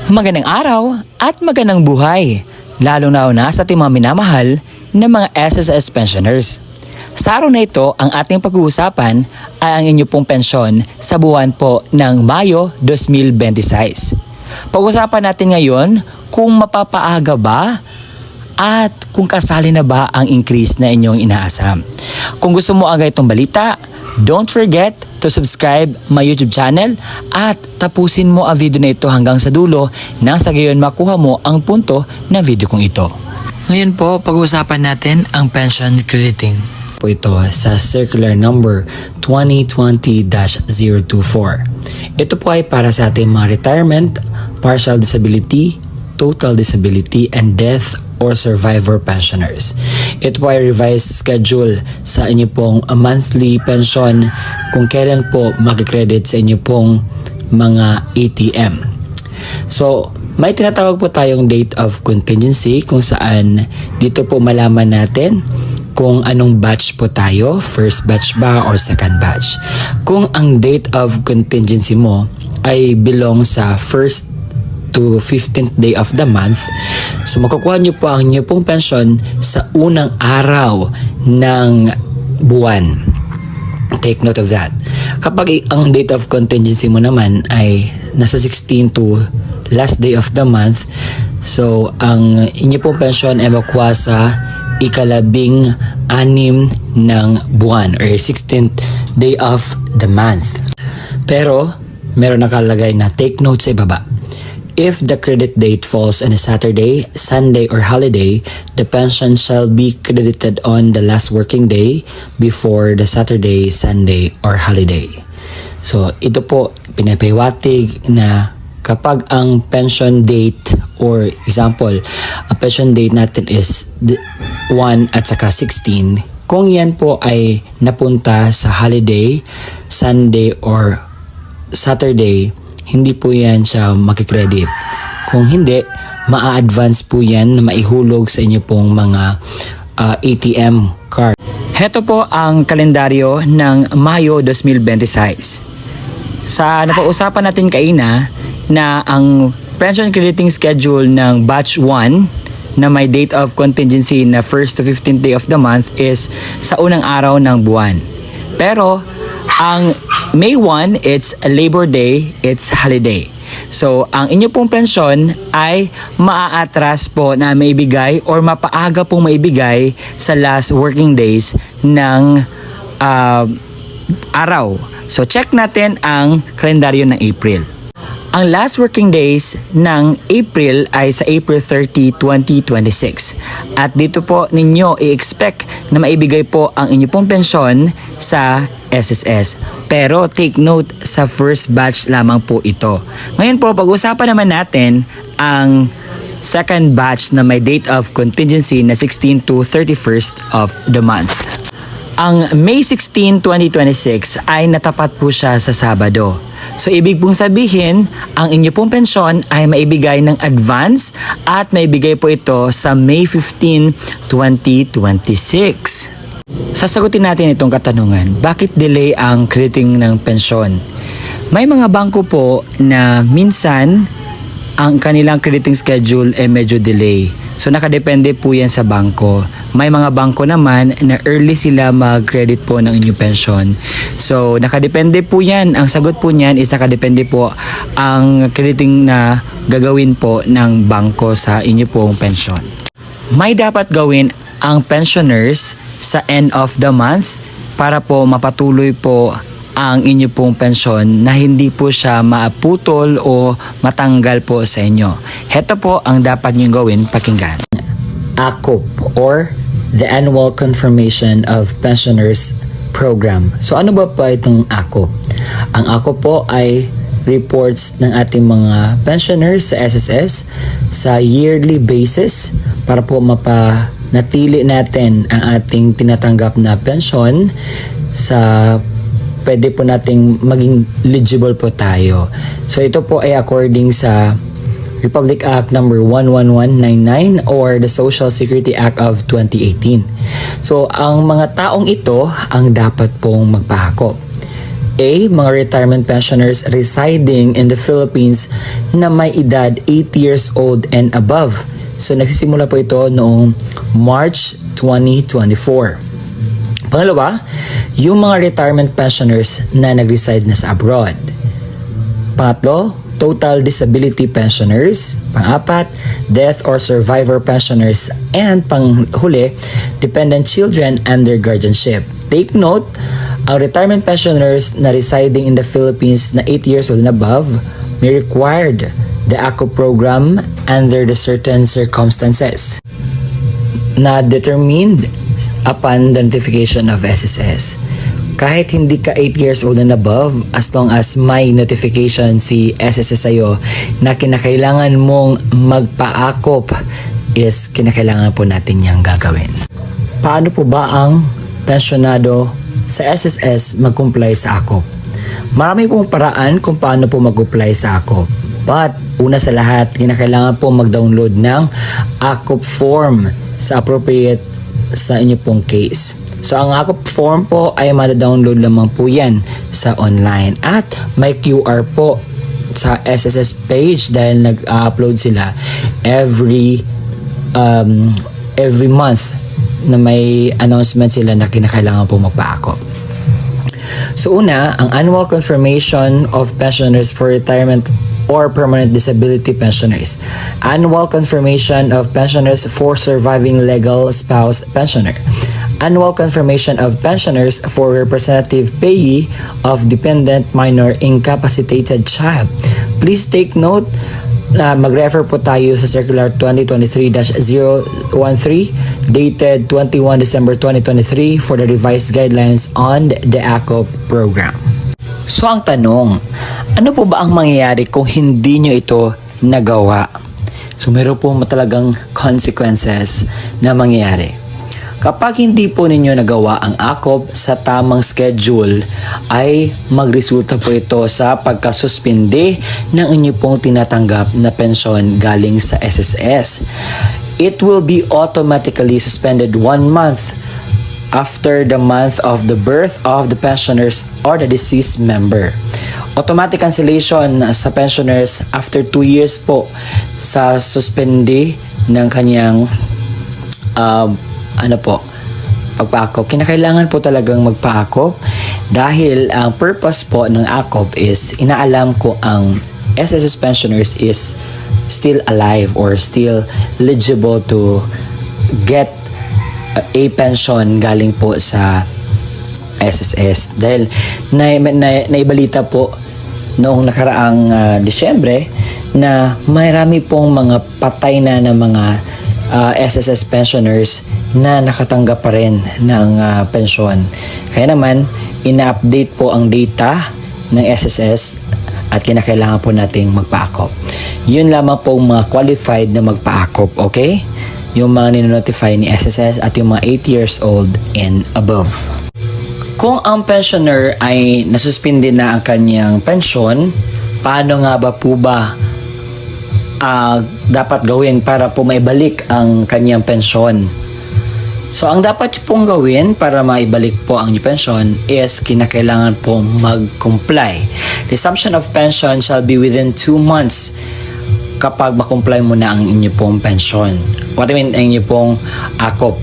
Magandang araw at magandang buhay, lalo na sa ating mga minamahal na mga SSS pensioners. Sa araw na ito, ang ating pag-uusapan ay ang inyo pong pensyon sa buwan po ng Mayo 2026. Pag-usapan natin ngayon kung mapapaaga ba at kung kasali na ba ang increase na inyong inaasam. Kung gusto mo agad itong balita, don't forget to subscribe my YouTube channel at tapusin mo ang video na ito hanggang sa dulo nang sa gayon makuha mo ang punto ng video kong ito. Ngayon po, pag-uusapan natin ang pension crediting po ito sa circular number 2020-024. Ito po ay para sa ating mga retirement, partial disability, total disability, and death or survivor pensioners. Ito po ay revised schedule sa inyo pong monthly pension kung kailan po mag-credit sa inyo pong mga ATM. So, may tinatawag po tayong date of contingency kung saan dito po malaman natin kung anong batch po tayo, first batch ba or second batch. Kung ang date of contingency mo ay belong sa first to 15th day of the month, so makukuha nyo po ang inyo pong pension sa unang araw ng buwan. Take note of that. Kapag ang date of contingency mo naman ay nasa 16 to last day of the month, so ang inyo pong pension ay makukuha sa ikalabing-anim ng buwan or 16th day of the month. Pero meron nakalagay na take note sa ibaba. If the credit date falls on a Saturday, Sunday, or holiday, the pension shall be credited on the last working day before the Saturday, Sunday, or holiday. So, ito po, pinapahiwatig na kapag ang pension date or example, ang pension date natin is 1 at saka 16, kung yan po ay napunta sa holiday, Sunday, or Saturday, hindi po yan siya makikredit. Kung hindi, maa-advance po yan na maihulog sa inyo pong mga ATM card. Heto po ang kalendaryo ng Mayo 2026. Sa napag-usapan natin kaina na ang pension crediting schedule ng batch 1 na may date of contingency na 1st to 15th day of the month is sa unang araw ng buwan. Pero ang May 1, it's a Labor Day, it's holiday. So, ang inyo pong pensyon ay maa-atras po na maibigay or mapaaga pong maibigay sa last working days ng araw. So, check natin ang kalendaryo ng April. Ang last working days ng April ay sa April 30, 2026. At dito po ninyo i-expect na maibigay po ang inyo pong pensyon sa SSS. Pero take note, sa first batch lamang po ito. Ngayon po, pag-usapan naman natin ang second batch na may date of contingency na 16 to 31st of the month. Ang May 16, 2026 ay natapat po siya sa Sabado. So, ibig pong sabihin, ang inyo pong pensyon ay maibigay ng advance at maibigay po ito sa May 15, 2026. Sasagutin natin itong katanungan, bakit delay ang crediting ng pensyon? May mga bangko po na minsan ang kanilang crediting schedule ay medyo delay. So nakadepende po yan sa bangko. May mga bangko naman na early sila mag-credit po ng inyong pension. So nakadepende po yan. Ang sagot po niyan is nakadepende po ang crediting na gagawin po ng bangko sa inyo pong pension. May dapat gawin ang pensioners sa end of the month para po mapatuloy po ang inyo pong pensyon na hindi po siya maaputol o matanggal po sa inyo. Heto po ang dapat nyo gawin, pakinggan. ACOP or the Annual Confirmation of Pensioners Program. So ano ba pa itong ACOP? Ang ACOP po ay reports ng ating mga pensioners sa SSS sa yearly basis para po mapanatili natin ang ating tinatanggap na pensyon sa pwede po nating maging eligible po tayo. So ito po ay according sa Republic Act number 11199 or the Social Security Act of 2018. So ang mga taong ito ang dapat pong magpahakop. A. Mga retirement pensioners residing in the Philippines na may edad 80 years old and above. So nagsisimula po ito noong March 2024. Pangalawa, yung mga retirement pensioners na nag-reside na sa abroad. Pangatlo, total disability pensioners. Pang-apat, death or survivor pensioners. And panghuli, dependent children under guardianship. Take note, ang retirement pensioners na residing in the Philippines na 8 years old and above may required the ACO program under the certain circumstances na determined upon the notification of SSS. Kahit hindi ka 8 years old and above, as long as may notification si SSS sa'yo na kinakailangan mong magpa-ACOP, is kinakailangan po natin niyang gagawin. Paano po ba ang pensyonado sa SSS mag-comply sa ACOP? Marami pong paraan kung paano po mag-apply sa ACOP. But, una sa lahat, kinakailangan po mag-download ng ACOP form sa appropriate sa inyo pong case. So, ang ACOP form po ay mada-download lamang po yan sa online. At may QR po sa SSS page dahil nag-upload sila every month na may announcement sila na kinakailangan po magpa-ACOP. So una, ang annual confirmation of pensioners for retirement or permanent disability pensioners. Annual confirmation of pensioners for surviving legal spouse pensioner. Annual confirmation of pensioners for representative payee of dependent minor incapacitated child. Please take note na mag-refer po tayo sa Circular 2023-013 dated 21 December 2023 for the revised guidelines on the ACOP program. So ang tanong, ano po ba ang mangyayari kung hindi nyo ito nagawa? So meron po talagang consequences na mangyayari. Kapag hindi po ninyo nagawa ang ACOP sa tamang schedule, ay magresulta po ito sa pagkasuspinde ng inyo pong tinatanggap na pensyon galing sa SSS. It will be automatically suspended 1 month after the month of the birth of the pensioners or the deceased member. Automatic cancellation sa pensioners after 2 years po sa suspende ng kanyang pagpa-ACOP. Kinakailangan po talagang magpa-ACOP dahil ang purpose po ng ACOP is inaalam ko ang SSS pensioners is still alive or still eligible to get a pension galing po sa SSS. Dahil naibalita po noong nakaraang Disyembre na marami pong mga patay na mga SSS pensioners na nakatanggap pa rin ng pensyon. Kaya naman, ina-update po ang data ng SSS at kinakailangan po nating magpa-ACOP. Yun lamang po mga qualified na magpa-ACOP, okay? Yung mga ninonotify ni SSS at yung mga 8 years old and above. Kung ang pensioner ay nasuspindi na ang kanyang pensyon, paano nga ba po ba dapat gawin para po maibalik ang kanyang pensyon? So, ang dapat pong gawin para maibalik po ang inyong pensyon is kinakailangan po mag-comply. Resumption of pension shall be within 2 months kapag makomply mo na ang inyong pong pensyon. What I mean, ang inyong pong ACOP.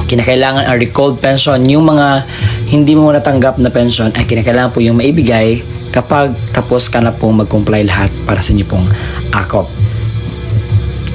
Kinakailangan ang recalled pension. Yung mga hindi mo natanggap na pension ay kinakailangan po yung maibigay kapag tapos ka na pong mag-comply lahat para sa inyong pong ACOP.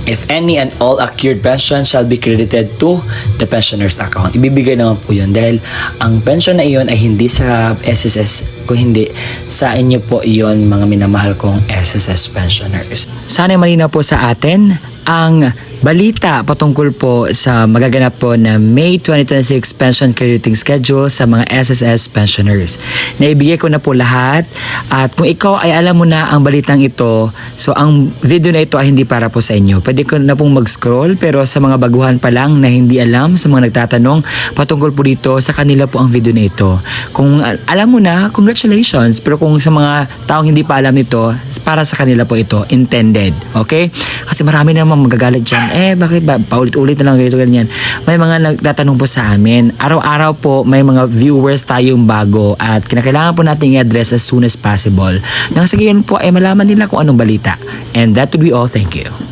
If any and all accrued pension shall be credited to the pensioner's account. Ibibigay naman po yun dahil ang pension na iyon ay hindi sa SSS, kung hindi sa inyo po iyon mga minamahal kong SSS pensioners. Sana malinaw po sa atin ang balita patungkol po sa magaganap po na May 2026 pension crediting schedule sa mga SSS pensioners. Naibigay ko na po lahat at kung ikaw ay alam mo na ang balitang ito, so ang video na ito ay hindi para po sa inyo. Pwede ko na pong mag-scroll pero sa mga baguhan pa lang na hindi alam, sa mga nagtatanong patungkol po dito, sa kanila po ang video na ito. Kung alam mo na, congratulations! congratulations. Pero kung sa mga taong hindi pa alam ito, para sa kanila po ito, intended. Okay? Kasi marami naman magagalit dyan. Bakit ba? Paulit-ulit na lang ganito, ganyan. May mga nagtatanong po sa amin. Araw-araw po, may mga viewers tayong bago at kinakailangan po natin i-address as soon as possible. Nang sa gayon po ay malaman nila kung anong balita. And that would be all. Thank you.